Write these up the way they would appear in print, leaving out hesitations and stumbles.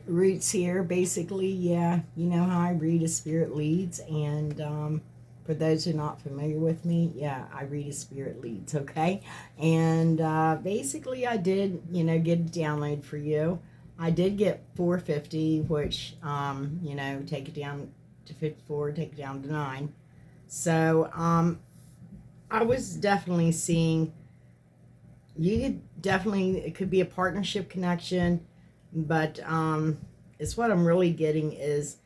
roots here. Basically, yeah, you know how I read as spirit leads. And for those who are not familiar with me, yeah, I read as spirit leads, okay? And basically, I did, get a download for you. I did get 450, which, take it down to 54, take it down to 9. So, I was definitely seeing, it could be a partnership connection, but it's what I'm really getting is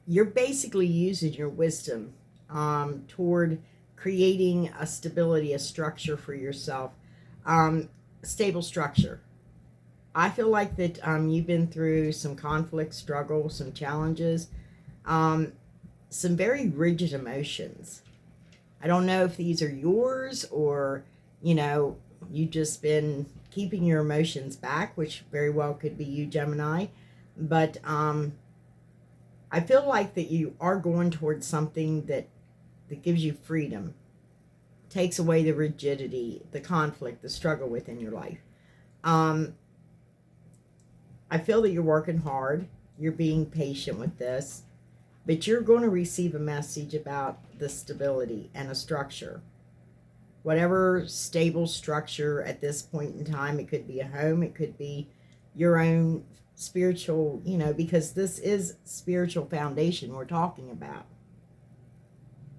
you're basically using your wisdom toward creating a stability, a structure for yourself, stable structure. I feel like that you've been through some conflict, struggle, some challenges, some very rigid emotions. I don't know if these are yours or, you've just been keeping your emotions back, which very well could be you, Gemini. But I feel like that you are going towards something that gives you freedom, takes away the rigidity, the conflict, the struggle within your life. I feel that you're working hard. You're being patient with this. But you're going to receive a message about the stability and a structure. Whatever stable structure at this point in time, it could be a home, it could be your own spiritual, because this is spiritual foundation we're talking about.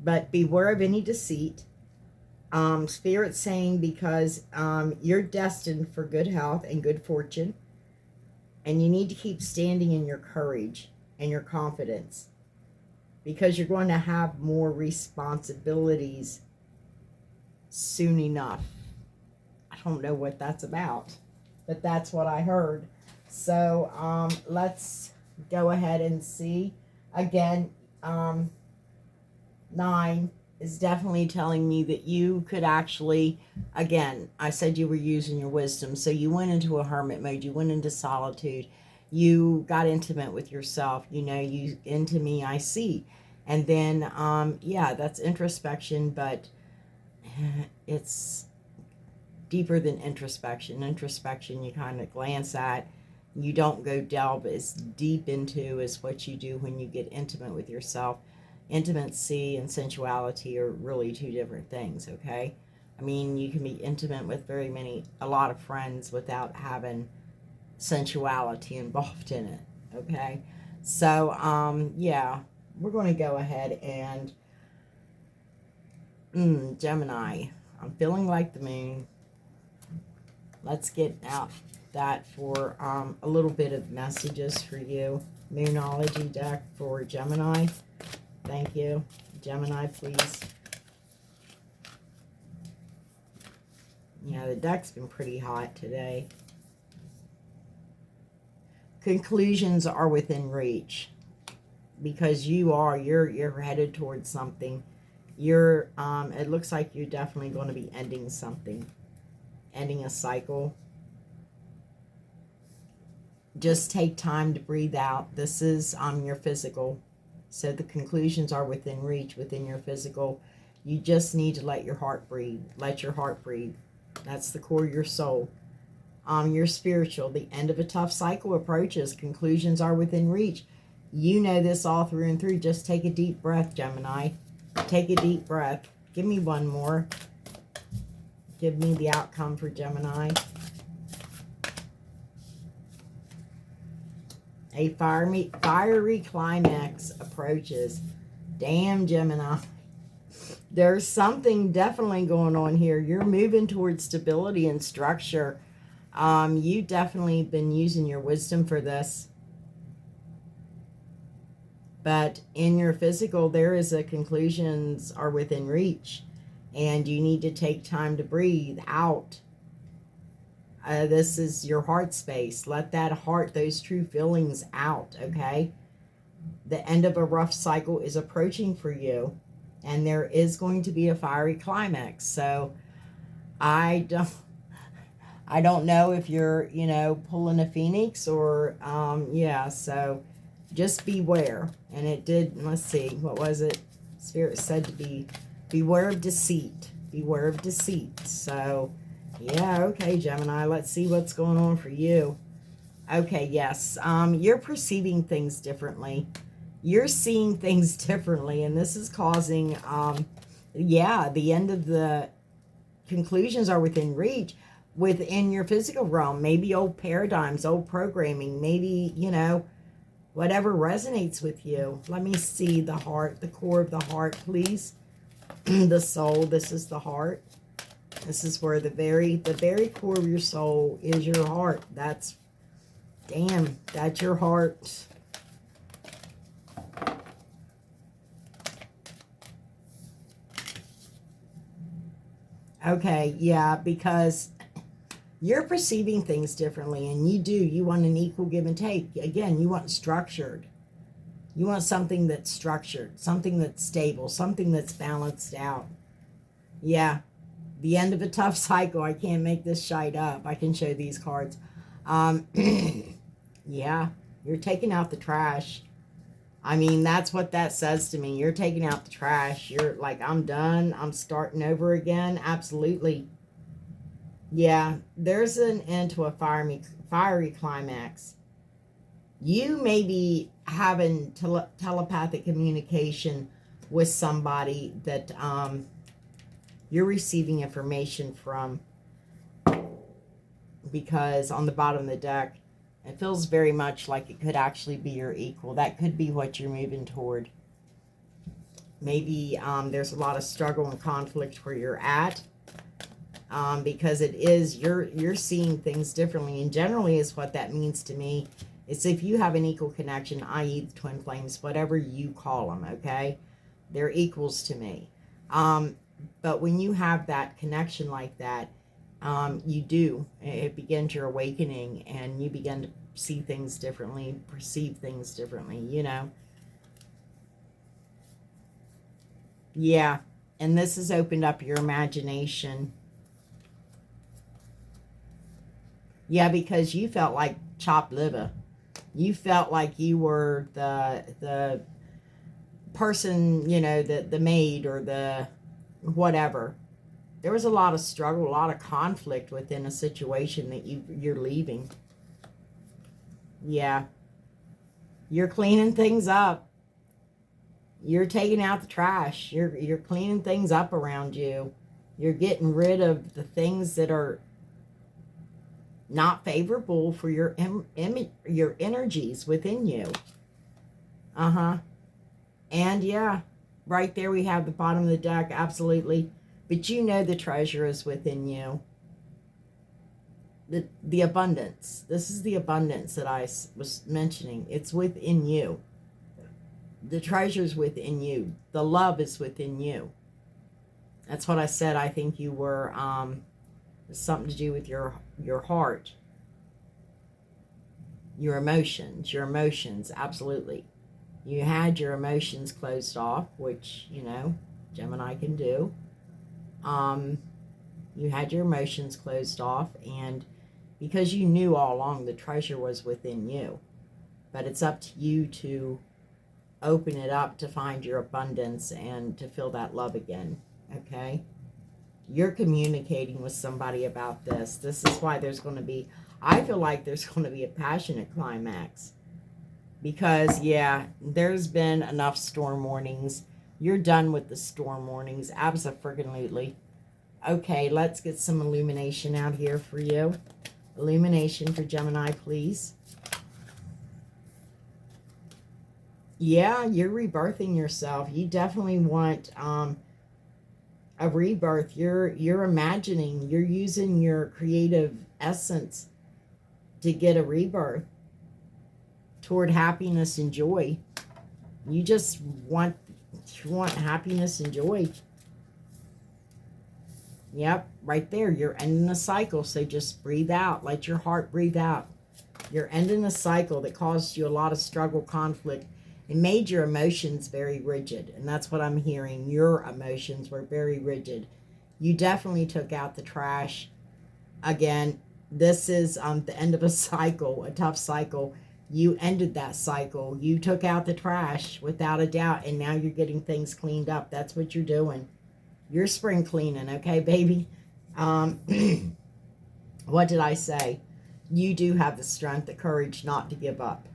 But beware of any deceit. Spirit saying because you're destined for good health and good fortune. And you need to keep standing in your courage and your confidence, because you're going to have more responsibilities soon enough. I don't know what that's about, but that's what I heard. So let's go ahead and see. Again, 9 is definitely telling me that you could actually, again, I said you were using your wisdom. So you went into a hermit mode. You went into solitude. You got intimate with yourself. You into me, I see. And then, yeah, that's introspection, but it's deeper than introspection. Introspection, you kind of glance at. You don't go delve as deep into as what you do when you get intimate with yourself. Intimacy and sensuality are really two different things, okay? I mean, you can be intimate with a lot of friends without having sensuality involved in it, okay? So, yeah, we're going to go ahead and, Gemini, I'm feeling like the moon. Let's get out that for a little bit of messages for you. Moonology deck for Gemini. Thank you. Gemini, please. Yeah, the deck's been pretty hot today. Conclusions are within reach, because you're headed towards something. It looks like you're definitely going to be ending something, ending a cycle. Just take time to breathe out. This is your physical. So the conclusions are within reach, within your physical. You just need to let your heart breathe. Let your heart breathe. That's the core of your soul. Your spiritual. The end of a tough cycle approaches. Conclusions are within reach. You know this all through and through. Just take a deep breath, Gemini. Take a deep breath. Give me one more. Give me the outcome for Gemini. A fiery climax approaches. Damn, Gemini. There's something definitely going on here. You're moving towards stability and structure. You definitely been using your wisdom for this. But in your physical, there is a conclusions are within reach. And you need to take time to breathe out. This is your heart space. Let that heart, those true feelings out, okay? The end of a rough cycle is approaching for you. And there is going to be a fiery climax. So I don't know if you're, pulling a phoenix or, yeah, so just beware. And it did, let's see, what was it? Spirit said to beware of deceit. Beware of deceit. So, yeah, okay, Gemini, let's see what's going on for you. Okay, yes. You're perceiving things differently. You're seeing things differently, and this is causing, yeah, the end of the conclusions are within reach, within your physical realm. Maybe old paradigms, old programming, maybe, you know, whatever resonates with you. Let me see the heart, the core of the heart, please. The soul, this is the heart. This is where the very core of your soul is your heart. That's, damn, that's your heart. Okay, yeah, because you're perceiving things differently, and you want an equal give and take. Again, you want structured. You want something that's structured, something that's stable, something that's balanced out. Yeah, the end of a tough cycle. I can't make this shite up. I can show these cards. Yeah, you're taking out the trash. I mean, that's what that says to me. You're taking out the trash. You're like, I'm done. I'm starting over again. Absolutely. Yeah, there's an end to a fiery climax. You may be having telepathic communication with somebody that you're receiving information from, because on the bottom of the deck, it feels very much like it could actually be your equal. That could be what you're moving toward. Maybe there's a lot of struggle and conflict where you're at, because it is, you're seeing things differently. And generally is what that means to me. It's if you have an equal connection, i.e. the twin flames, whatever you call them, okay? They're equals to me. But when you have that connection like that, it begins your awakening, and you begin to see things differently, perceive things differently, you know? Yeah, and this has opened up your imagination. Yeah, because you felt like chopped liver. You felt like you were the person, you know, the maid or the whatever. There was a lot of struggle, a lot of conflict within a situation that you're leaving. Yeah. You're cleaning things up. You're taking out the trash. You're cleaning things up around you. You're getting rid of the things that are not favorable for your your energies within you. Uh-huh. And yeah, right there we have the bottom of the deck, absolutely. But you know the treasure is within you. The abundance. This is the abundance that I was mentioning. It's within you. The treasure's within you. The love is within you. That's what I said. I think you were something to do with your heart, your emotions, absolutely. You had your emotions closed off, which, you know, Gemini can do. You had your emotions closed off, and because you knew all along the treasure was within you. But it's up to you to open it up to find your abundance and to feel that love again, okay? You're communicating with somebody about this. This is why there's going to be, I feel like there's going to be a passionate climax. Because, yeah, there's been enough storm warnings. You're done with the storm warnings. Abso-friggin-lutely. Okay, let's get some illumination out here for you. Illumination for Gemini, please. Yeah, you're rebirthing yourself. You definitely want a rebirth. You're imagining. You're using your creative essence to get a rebirth toward happiness and joy. You just want happiness and joy. Yep, right there. You're ending a cycle, so just breathe out. Let your heart breathe out. You're ending a cycle that caused you a lot of struggle, conflict. It made your emotions very rigid, and that's what I'm hearing. Your emotions were very rigid. You definitely took out the trash. Again, this is the end of a cycle, a tough cycle. You ended that cycle. You took out the trash without a doubt, and now you're getting things cleaned up. That's what you're doing. You're spring cleaning, okay, baby? What did I say? You do have the strength, the courage not to give up.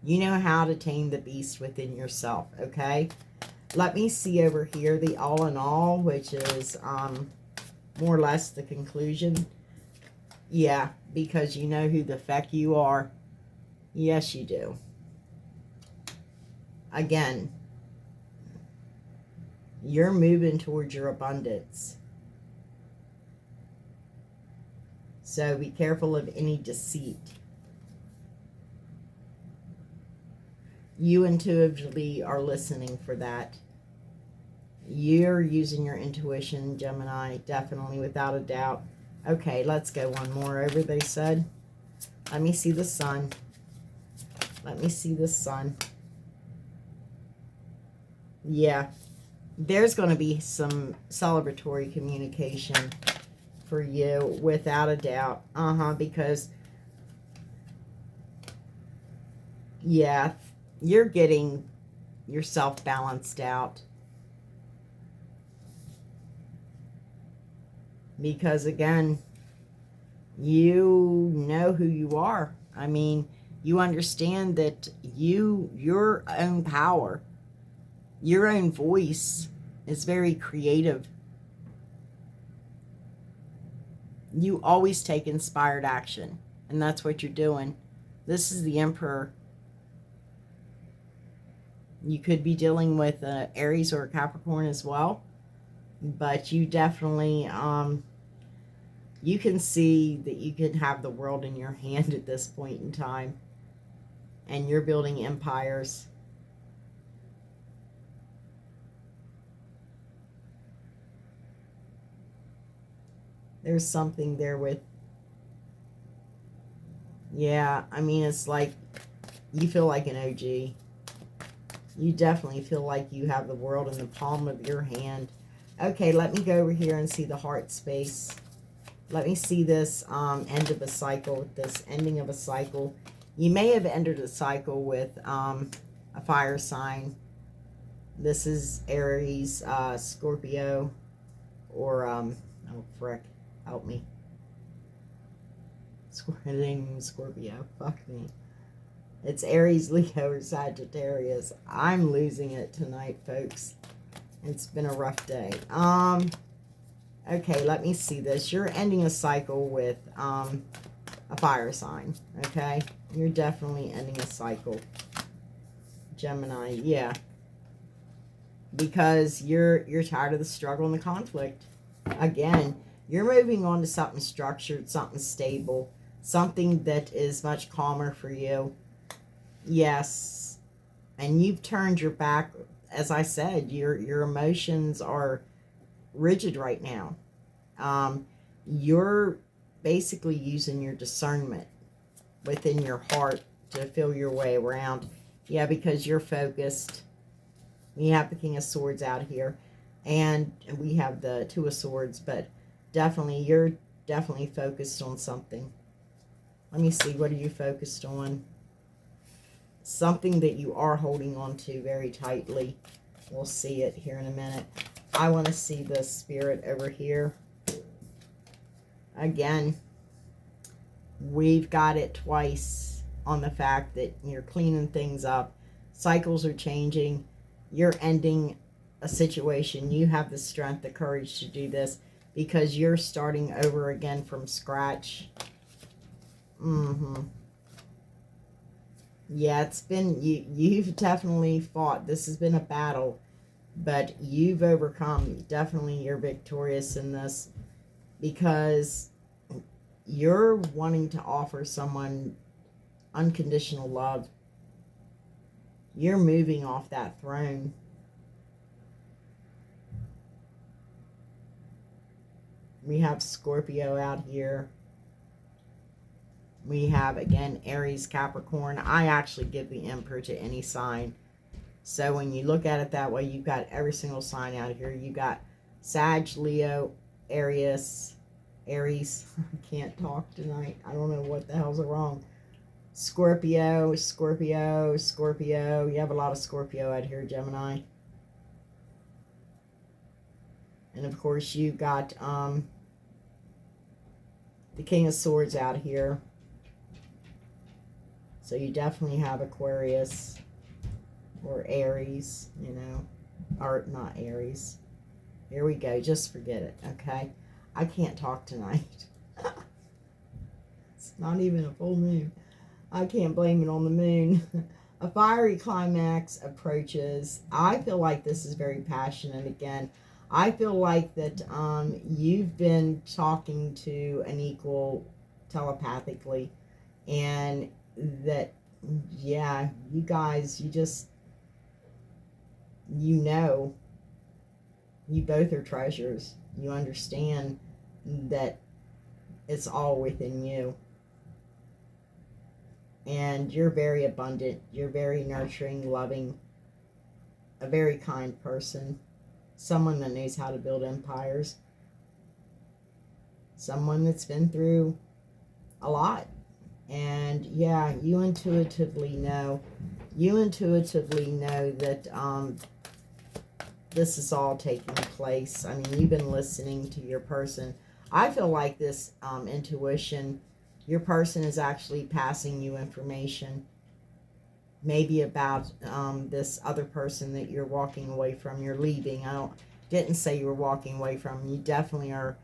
You know how to tame the beast within yourself, okay? Let me see over here the all in all, which is more or less the conclusion. Yeah, because you know who the feck you are. Yes, you do. Again, you're moving towards your abundance. So be careful of any deceit. You intuitively are listening for that. You're using your intuition, Gemini, definitely, without a doubt. Okay, let's go one more over, they said. Let me see the sun. Let me see the sun. Yeah, there's going to be some celebratory communication for you, without a doubt. Because, yeah, you're getting yourself balanced out. Because, again, you know who you are. I mean, you understand that your own power, your own voice is very creative. You always take inspired action, and that's what you're doing. This is the Emperor. You could be dealing with Aries or Capricorn as well, but you definitely, you can see that you can have the world in your hand at this point in time, and you're building empires. There's something there with, yeah, I mean, it's like you feel like an OG. You definitely feel like you have the world in the palm of your hand. Okay, let me go over here and see the heart space. Let me see this end of a cycle, this ending of a cycle. You may have entered a cycle with a fire sign. This is Aries, Scorpio, or, oh, frick, help me. It ain't even Scorpio, fuck me. It's Aries, Leo, or Sagittarius. I'm losing it tonight, folks. It's been a rough day. Okay, let me see this. You're ending a cycle with a fire sign, okay? You're definitely ending a cycle. Gemini, yeah. Because you're tired of the struggle and the conflict. Again, you're moving on to something structured, something stable, something that is much calmer for you. Yes. And you've turned your back. As I said, your emotions are rigid right now. You're basically using your discernment within your heart to feel your way around. Yeah, because you're focused. We have the King of Swords out here, and we have the Two of Swords, but definitely, you're definitely focused on something. Let me see, what are you focused on? Something that you are holding on to very tightly. We'll see it here in a minute. I want to see the Spirit over here. Again, we've got it twice on the fact that you're cleaning things up. Cycles are changing. You're ending a situation. You have the strength, the courage to do this because you're starting over again from scratch. Yeah, it's been, you've definitely fought. This has been a battle, but you've overcome. Definitely you're victorious in this because you're wanting to offer someone unconditional love. You're moving off that throne. We have Scorpio out here. We have, again, Aries, Capricorn. I actually give the Emperor to any sign. So when you look at it that way, you've got every single sign out here. You got Sag, Leo, Aries. I can't talk tonight. I don't know what the hell's wrong. Scorpio. You have a lot of Scorpio out here, Gemini. And of course, you got the King of Swords out here. So you definitely have Aquarius or Aries, you know, or not Aries. Here we go. Just forget it, okay? I can't talk tonight. It's not even a full moon. I can't blame it on the moon. A fiery climax approaches. I feel like this is very passionate again. I feel like that you've been talking to an equal telepathically, and that, yeah, you guys, you know, you both are treasures. You understand that it's all within you. And you're very abundant. You're very nurturing, loving, a very kind person. Someone that knows how to build empires. Someone that's been through a lot. And yeah, you intuitively know that this is all taking place. I mean, you've been listening to your person. I feel like this intuition, your person is actually passing you information, maybe about this other person that you're walking away from, you're leaving. Didn't say you were walking away from. You definitely are.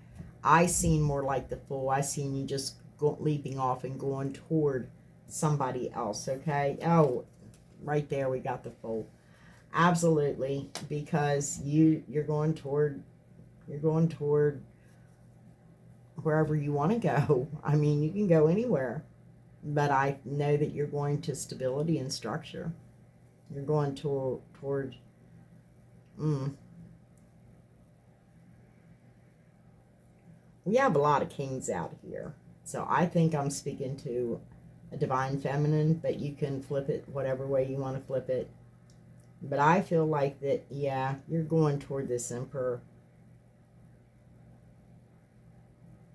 I seen more like the Fool. I seen you just leaping off and going toward somebody else, okay? Oh, right there we got the Fool. Absolutely, because you're going toward wherever you want to go. I mean, you can go anywhere, but I know that you're going to stability and structure. You're going toward we have a lot of kings out here, so I think I'm speaking to a divine feminine, but you can flip it whatever way you want to flip it. But I feel like that, yeah, you're going toward this emperor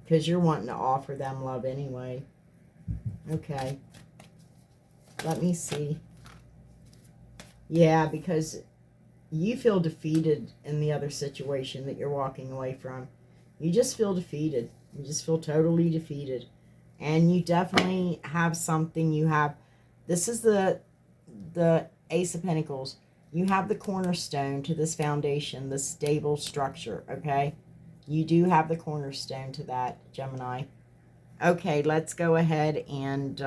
because you're wanting to offer them love anyway. Okay. Let me see. Yeah, because you feel defeated in the other situation that you're walking away from. You just feel defeated. You just feel totally defeated. And you definitely have something. This is the Ace of Pentacles. You have the cornerstone to this foundation, this stable structure, okay? You do have the cornerstone to that, Gemini. Okay, let's go ahead and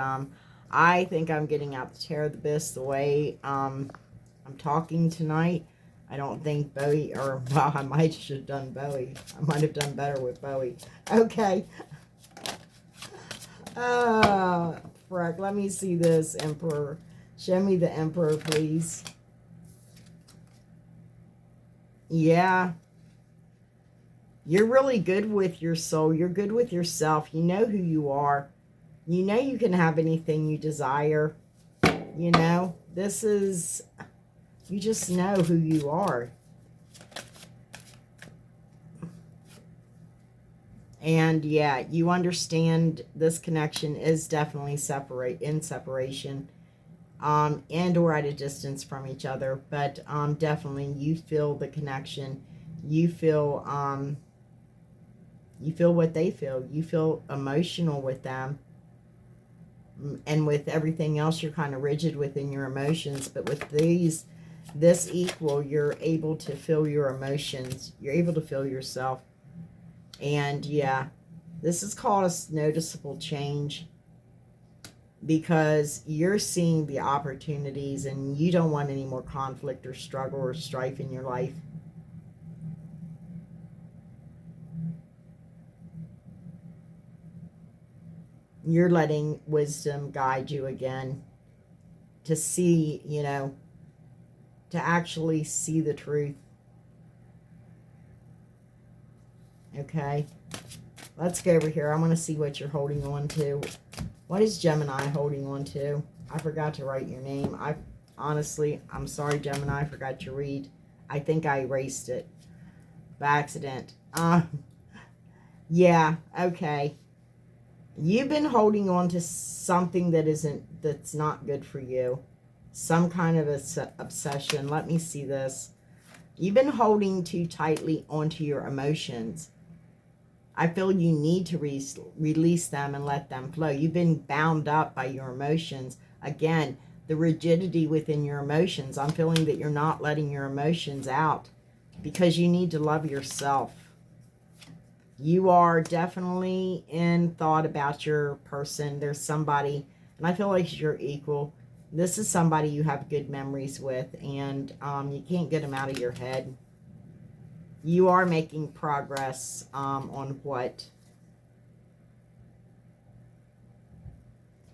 I think I'm getting out the Tarot of the Abyss the way I'm talking tonight. I don't think Bowie, or well, I might have done Bowie. I might have done better with Bowie. Okay. Frick, let me see this, Emperor. Show me the Emperor, please. Yeah. You're really good with your soul. You're good with yourself. You know who you are. You know you can have anything you desire. You know, this is, you just know who you are. And yeah, you understand this connection is definitely in separation. And or at a distance from each other, but definitely you feel the connection. You feel what they feel. You feel emotional with them, and with everything else you're kind of rigid within your emotions, but with this equal, you're able to feel your emotions. You're able to feel yourself. And yeah, this is called a noticeable change, because you're seeing the opportunities and you don't want any more conflict or struggle or strife in your life. You're letting wisdom guide you again to see, you know, to actually see the truth. Okay, let's go over here. I want to see what you're holding on to. What is Gemini holding on to? I forgot to write your name. Honestly, I'm sorry, Gemini. I forgot to read. I think I erased it by accident. Yeah, okay. You've been holding on to something that's not good for you. Some kind of obsession. Let me see this. You've been holding too tightly onto your emotions. I feel you need to release them and let them flow. You've been bound up by your emotions, Again, the rigidity within your emotions. I'm feeling that you're not letting your emotions out because you need to love yourself. You are definitely in thought about your person. There's somebody, and I feel like you're equal. This is somebody you have good memories with, and you can't get them out of your head. You are making progress on what?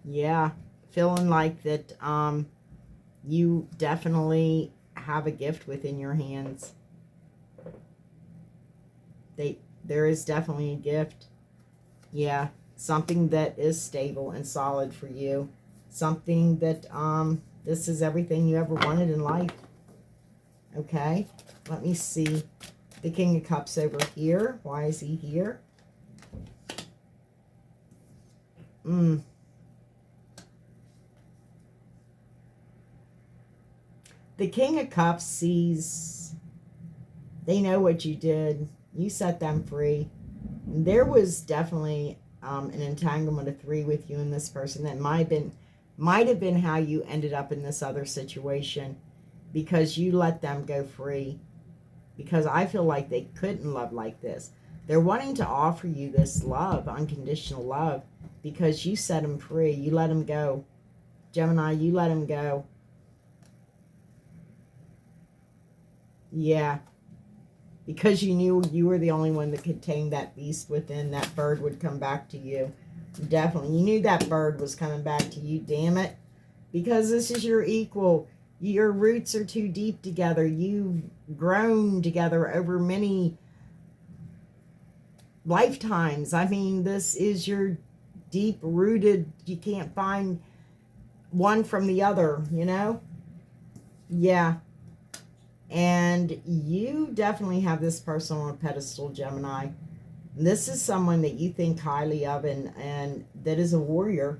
Yeah, feeling like that you definitely have a gift within your hands. There is definitely a gift. Yeah, something that is stable and solid for you. Something that this is everything you ever wanted in life. Okay, let me see. The King of Cups over here. Why is he here? The King of Cups sees, they know what you did. You set them free. There was definitely an entanglement of 3 with you and this person that might have been how you ended up in this other situation, because you let them go free. Because I feel like they couldn't love like this. They're wanting to offer you this love, unconditional love, because you set them free. You let them go. Gemini, you let them go. Yeah. Because you knew you were the only one that could tame that beast within. That bird would come back to you. Definitely. You knew that bird was coming back to you, damn it. Because this is your equal. Your roots are too deep together. You've grown together over many lifetimes. I mean, this is your deep-rooted, you can't find one from the other, you know? Yeah. And you definitely have this person on a pedestal, Gemini. This is someone that you think highly of, and that is a warrior.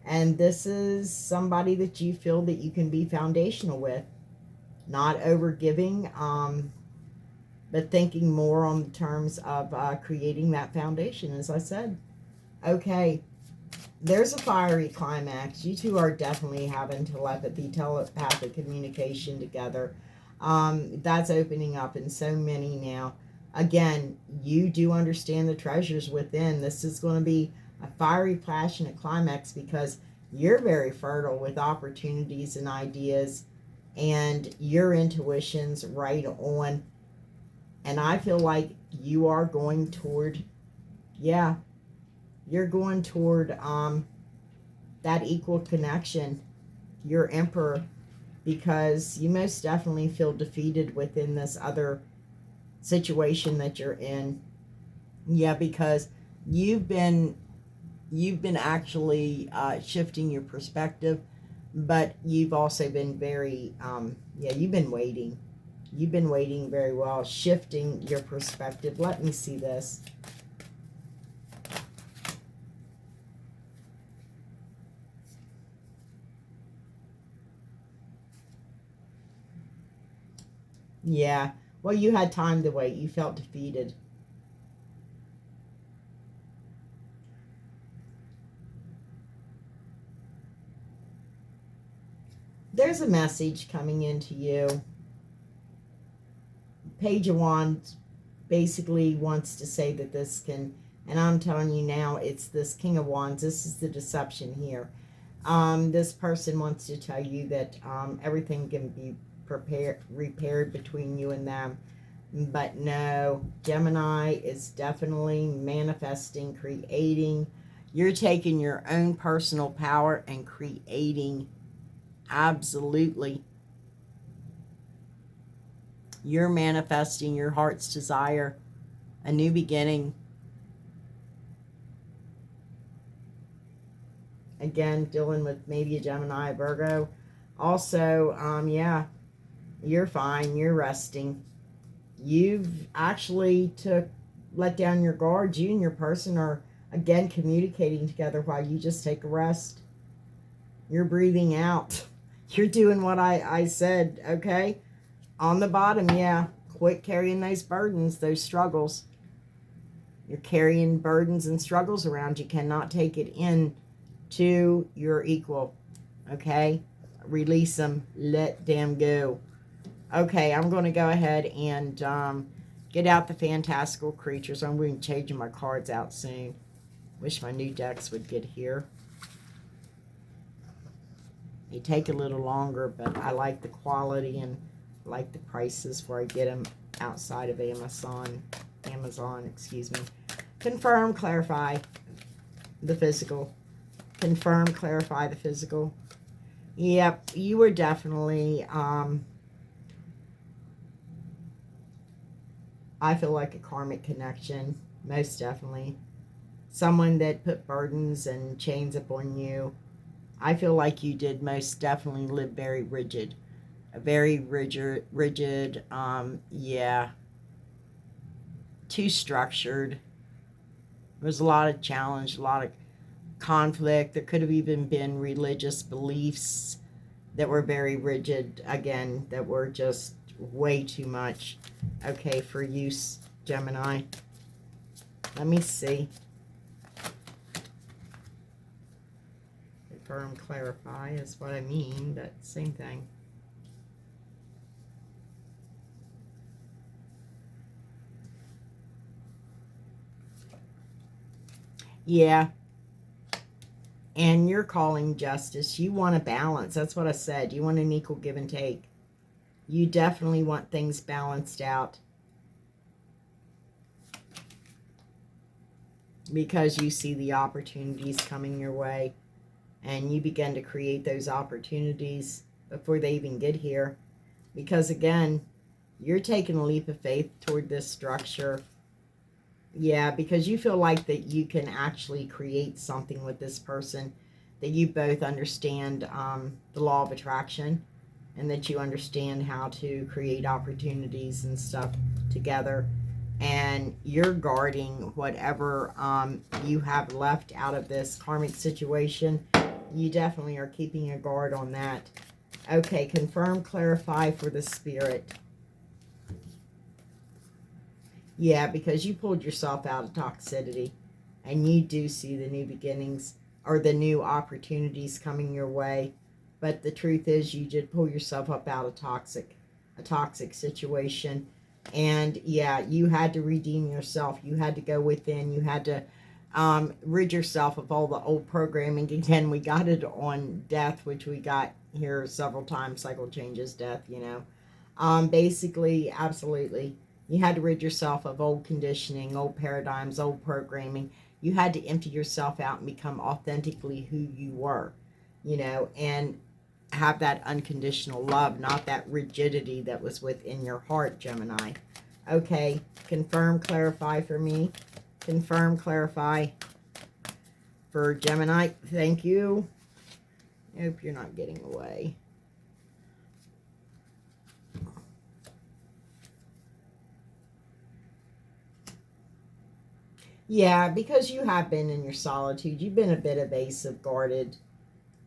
And this is somebody that you feel that you can be foundational with. Not overgiving, but thinking more on terms of creating that foundation, as I said. Okay, there's a fiery climax. You two are definitely having telepathic communication together. That's opening up in so many now. Again, you do understand the treasures within. This is going to be a fiery, passionate climax because you're very fertile with opportunities and ideas, and your intuition's right on. And I feel like you are going toward, yeah, you're going toward that equal connection, your emperor, because you most definitely feel defeated within this other situation that you're in. Yeah, because you've been actually shifting your perspective, but you've also been very yeah, you've been waiting. You've been waiting very well, shifting your perspective. Let me see this. Yeah. Well, you had time to wait. You felt defeated. There's a message coming into you. Page of Wands basically wants to say that this can, and I'm telling you now, it's this King of Wands. This is the deception here. This person wants to tell you that everything can be repaired between you and them. But no, Gemini is definitely manifesting, creating. You're taking your own personal power and creating. Absolutely. You're manifesting your heart's desire, a new beginning. Again, dealing with maybe a Gemini, Virgo. Also, yeah, you're fine. You're resting. You've actually let down your guard. You and your person are, again, communicating together while you just take a rest. You're breathing out. You're doing what I said, okay? On the bottom, yeah. Quit carrying those burdens, those struggles. You're carrying burdens and struggles around. You cannot take it in to your equal. Okay? Release them. Let them go. Okay, I'm going to go ahead and get out the fantastical creatures. I'm going to be changing my cards out soon. Wish my new decks would get here. They take a little longer, but I like the quality and like the prices where I get them outside of Amazon, excuse me. Confirm, clarify the physical. Confirm, clarify the physical. Yep, you were definitely, I feel like a karmic connection, most definitely. Someone that put burdens and chains upon you. I feel like you did most definitely live very rigid. A very rigid, yeah, too structured. There was a lot of challenge, a lot of conflict. There could have even been religious beliefs that were very rigid, again, that were just way too much. Okay, for use, Gemini. Let me see. Confirm, clarify is what I mean, but same thing. Yeah. And you're calling justice. You want a balance. That's what I said. You want an equal give and take. You definitely want things balanced out. Because you see the opportunities coming your way. And you begin to create those opportunities before they even get here. Because again, you're taking a leap of faith toward this structure. Yeah, because you feel like that you can actually create something with this person. That you both understand the law of attraction. And that you understand how to create opportunities and stuff together. And you're guarding whatever you have left out of this karmic situation. You definitely are keeping a guard on that. Okay, confirm, clarify for the spirit. Yeah, because you pulled yourself out of toxicity. And you do see the new beginnings or the new opportunities coming your way. But the truth is you did pull yourself up out of a toxic situation. And yeah, you had to redeem yourself. You had to go within. You had to rid yourself of all the old programming. Again, we got it on death, which we got here several times. Cycle changes, death, you know. Basically, absolutely. You had to rid yourself of old conditioning, old paradigms, old programming. You had to empty yourself out and become authentically who you were, you know, and have that unconditional love, not that rigidity that was within your heart, Gemini. Okay, confirm, clarify for me. Confirm, clarify for Gemini. Thank you. I hope you're not getting away. Yeah, because you have been in your solitude. You've been a bit evasive, guarded.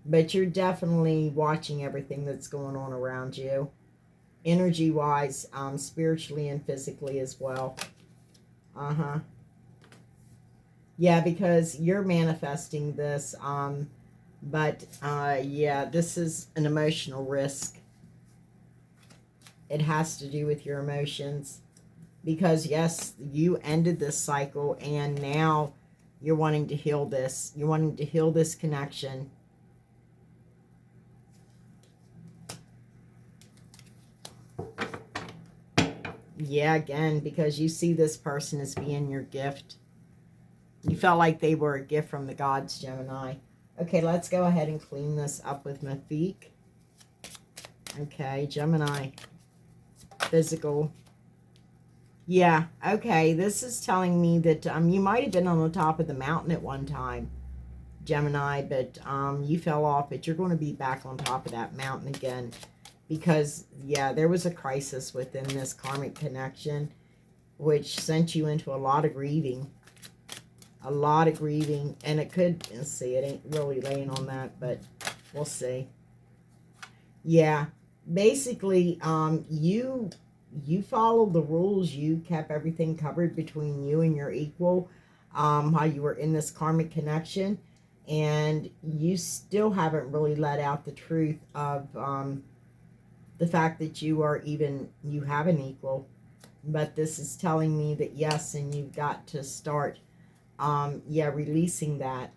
But you're definitely watching everything that's going on around you. Energy-wise, spiritually and physically as well. Uh-huh. Yeah, because you're manifesting this. But, yeah, this is an emotional risk. It has to do with your emotions. Because, yes, you ended this cycle, and now you're wanting to heal this. You're wanting to heal this connection. Yeah, again, because you see this person as being your gift. You felt like they were a gift from the gods, Gemini. Okay, let's go ahead and clean this up with Mafik. Okay, Gemini. Physical. Yeah, okay, this is telling me that you might have been on the top of the mountain at one time, Gemini, but you fell off, but you're going to be back on top of that mountain again. Because, yeah, there was a crisis within this karmic connection, which sent you into a lot of grieving. A lot of grieving. And it could, let's see, it ain't really laying on that, but we'll see. Yeah, basically, you followed the rules. You kept everything covered between you and your equal, while you were in this karmic connection. and you still haven't really let out the truth of the fact that you have an equal. But this is telling me that yes, and you've got to start releasing that.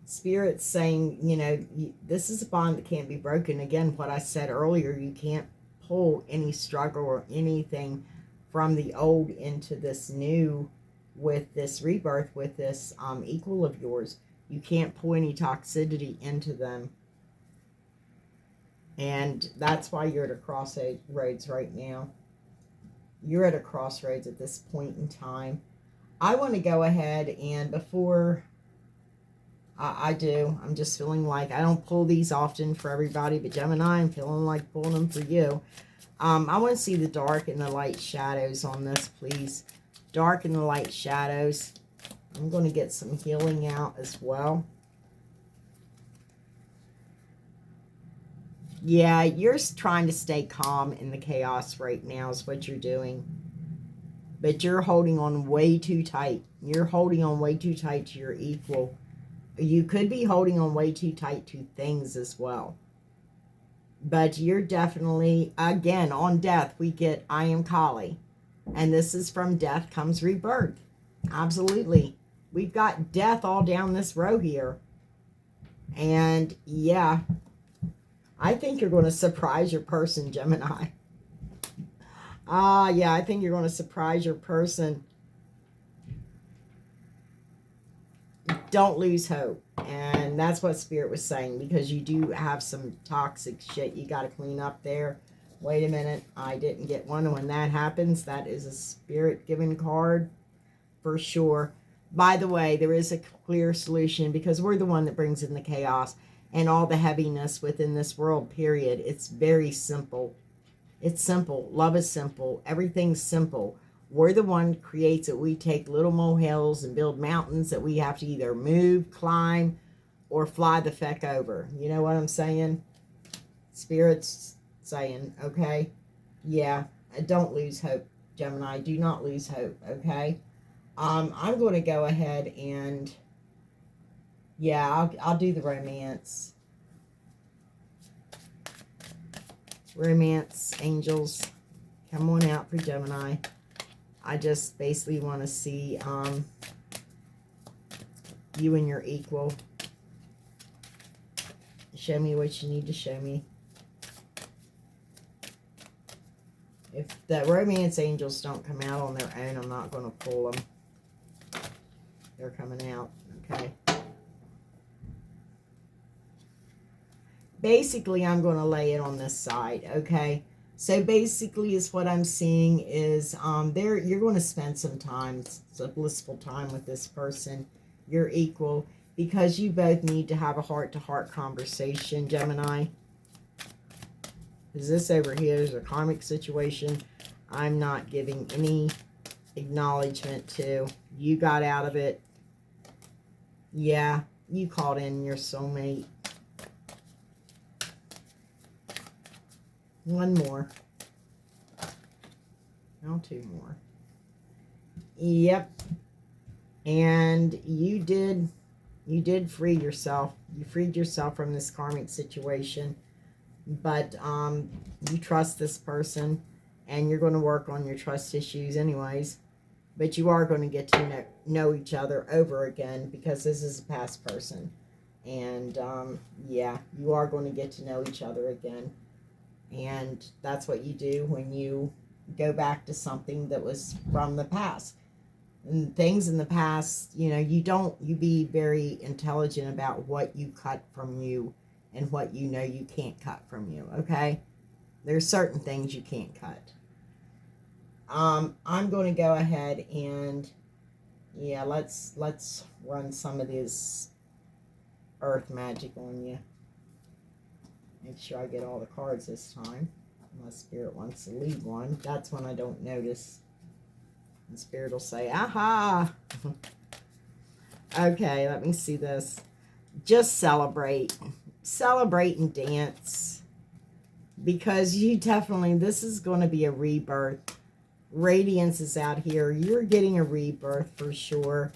Spirit's saying, this is a bond that can't be broken. Again, what I said earlier, you can't pull any struggle or anything from the old into this new, with this rebirth, with this equal of yours. You can't pull any toxicity into them. And that's why you're at a crossroads right now. You're at a crossroads at this point in time. I want to go ahead and before I'm just feeling like I don't pull these often for everybody, but Gemini, I'm feeling like pulling them for you. I want to see the dark and the light shadows on this, please. Dark and the light shadows. I'm going to get some healing out as well. Yeah, you're trying to stay calm in the chaos right now is what you're doing. But you're holding on way too tight. You're holding on way too tight to your equal. You could be holding on way too tight to things as well. But you're definitely, again, on death, we get I am Kali. And this is from death comes rebirth. Absolutely. We've got death all down this row here. And yeah, I think you're going to surprise your person, Gemini. Yeah, I think you're going to surprise your person. Don't lose hope. And that's what Spirit was saying, because you do have some toxic shit you got to clean up there. Wait a minute, I didn't get one. When that happens, that is a Spirit-given card for sure. By the way, there is a clear solution, because we're the one that brings in the chaos and all the heaviness within this world, period. It's very simple. It's simple. Love is simple. Everything's simple. We're the one that creates it. We take little molehills and build mountains that we have to either move, climb, or fly the feck over. You know what I'm saying? Spirit's saying, okay? Yeah, don't lose hope, Gemini. Do not lose hope, okay? I'm going to go ahead and, yeah, I'll do the romance. Romance, angels, come on out for Gemini. I just basically want to see you and your equal. Show me what you need to show me. If the romance angels don't come out on their own, I'm not going to pull them. They're coming out, okay? Basically, I'm going to lay it on this side, okay? So basically, is what I'm seeing is you're going to spend some time, some blissful time with this person, your equal, because you both need to have a heart-to-heart conversation, Gemini. Is this over here is a karmic situation I'm not giving any acknowledgement to. You got out of it. Yeah, you called in your soulmate. One more. Now two more. Yep. And you did free yourself. You freed yourself from this karmic situation. But you trust this person, and you're going to work on your trust issues anyways. But you are going to get to know each other over again, because this is a past person. And yeah, you are going to get to know each other again. And that's what you do when you go back to something that was from the past. And things in the past, you be very intelligent about what you cut from you and what you can't cut from you, okay? There's certain things you can't cut. I'm going to go ahead and, yeah, let's run some of this earth magic on you. Make sure I get all the cards this time. Unless Spirit wants to leave one. That's when I don't notice. And Spirit will say, aha! Okay, let me see this. Just celebrate. Celebrate and dance. Because you definitely, this is going to be a rebirth. Radiance is out here. You're getting a rebirth for sure.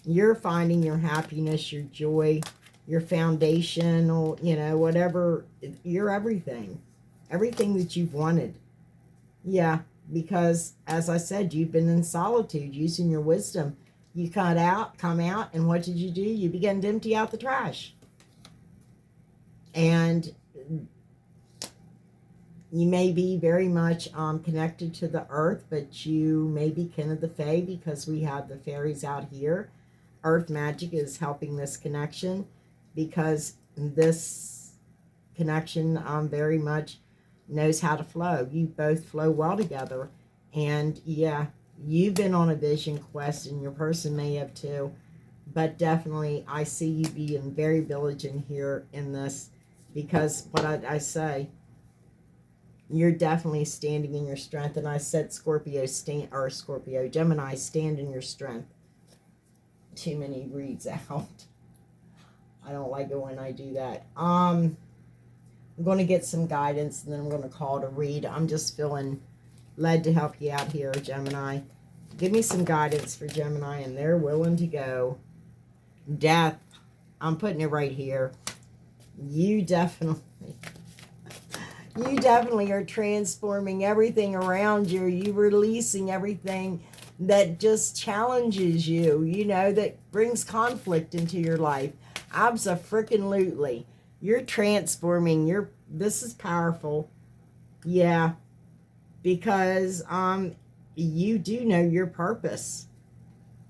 You're finding your happiness, your joy, your foundational, you know, whatever. You're everything. Everything that you've wanted. Yeah, because as I said, you've been in solitude using your wisdom. You come out, and what did you do? You began to empty out the trash. And you may be very much connected to the earth, but you may be kin of the fae because we have the fairies out here. Earth magic is helping this connection because this connection very much knows how to flow. You both flow well together. And yeah, you've been on a vision quest, and your person may have too. But definitely, I see you being very vigilant here in this, because what I say, you're definitely standing in your strength. And I said Gemini, stand in your strength. Too many reads out. I don't like it when I do that. I'm going to get some guidance, and then I'm going to call it a read. I'm just feeling led to help you out here, Gemini. Give me some guidance for Gemini, and they're willing to go. Death. I'm putting it right here. You definitely are transforming everything around you. You're releasing everything that just challenges you, you know, that brings conflict into your life. Abso-freaking-lutely. You're transforming. This is powerful. Yeah. Because you do know your purpose.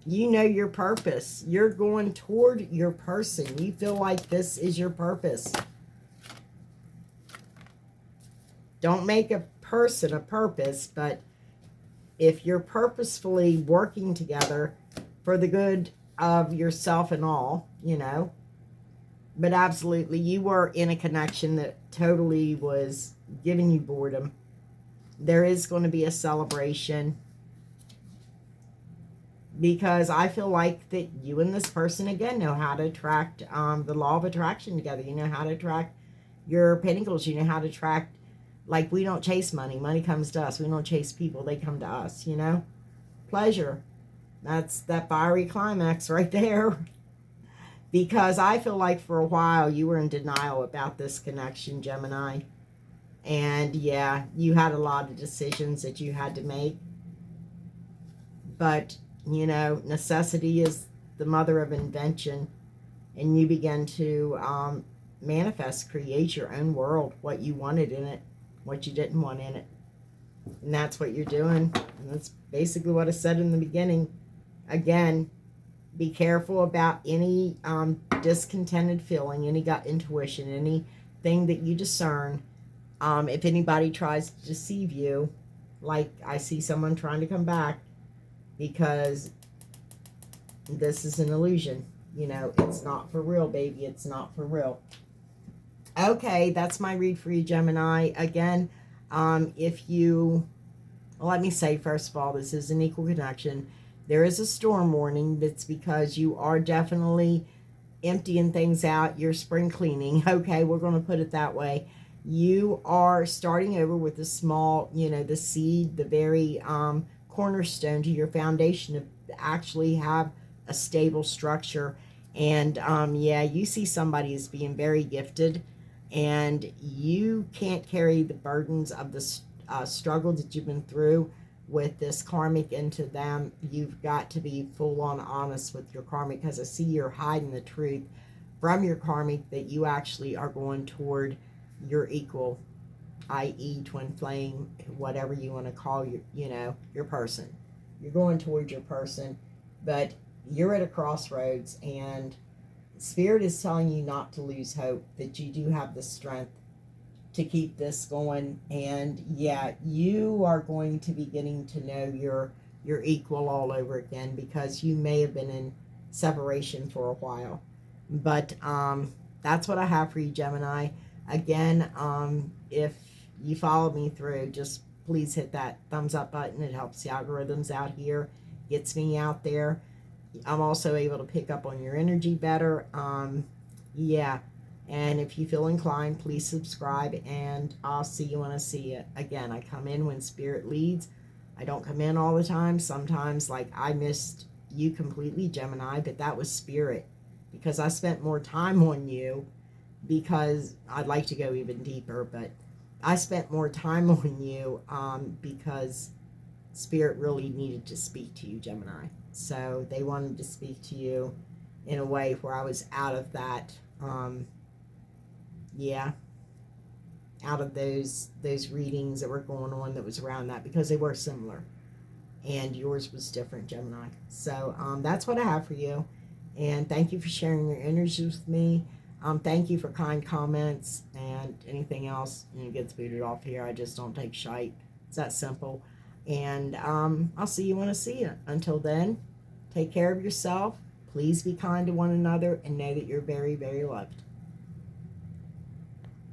You know your purpose. You're going toward your person. You feel like this is your purpose. Don't make a person a purpose, but if you're purposefully working together for the good of yourself and all, you know. But absolutely, you were in a connection that totally was giving you boredom. There is going to be a celebration, because I feel like that you and this person, again, know how to attract the law of attraction together. You know how to attract your pentacles. You know how to attract, like, we don't chase money. Money comes to us. We don't chase people. They come to us, you know. Pleasure. That's that fiery climax right there. Because I feel like for a while you were in denial about this connection, Gemini. And yeah, you had a lot of decisions that you had to make. But, you know, necessity is the mother of invention. And you began to manifest, create your own world, what you wanted in it, what you didn't want in it. And that's what you're doing. And that's basically what I said in the beginning. Again, be careful about any discontented feeling, any gut intuition, anything that you discern. If anybody tries to deceive you, like I see someone trying to come back, because this is an illusion. You know, it's not for real, baby. It's not for real. Okay, that's my read for you, Gemini. Again, if you, let me say, first of all, this is an equal connection. There is a storm warning. That's because you are definitely emptying things out. You're spring cleaning. Okay, we're going to put it that way. You are starting over with a small, you know, the seed, the very cornerstone to your foundation to actually have a stable structure. And yeah, you see somebody as being very gifted, and you can't carry the burdens of the struggle that you've been through with this karmic into them. You've got to be full on honest with your karmic, because I see you're hiding the truth from your karmic, that you actually are going toward your equal, i.e. twin flame, whatever you want to call your, you know, your person. You're going toward your person, but you're at a crossroads, and Spirit is telling you not to lose hope, that you do have the strength to keep this going. And yeah, you are going to be getting to know your equal all over again, because you may have been in separation for a while. But that's what I have for you, Gemini. Again, if you follow me through, just please hit that thumbs up button. It helps the algorithms out here, gets me out there. I'm also able to pick up on your energy better. Yeah. And if you feel inclined, please subscribe, and I'll see you when I see you. Again, I come in when Spirit leads. I don't come in all the time. Sometimes, like, I missed you completely, Gemini, but that was spirit because I spent more time on you, because I'd like to go even deeper, but I spent more time on you because spirit really needed to speak to you, Gemini. So they wanted to speak to you in a way where I was out of that, yeah, out of those readings that were going on that was around that, because they were similar and yours was different, Gemini. So that's what I have for you, and thank you for sharing your energies with me. Thank you for kind comments, and anything else, gets booted off here. I just don't take shite. It's that simple. And I'll see you when I see you. Until then, take care of yourself. Please be kind to one another and know that you're very, very loved.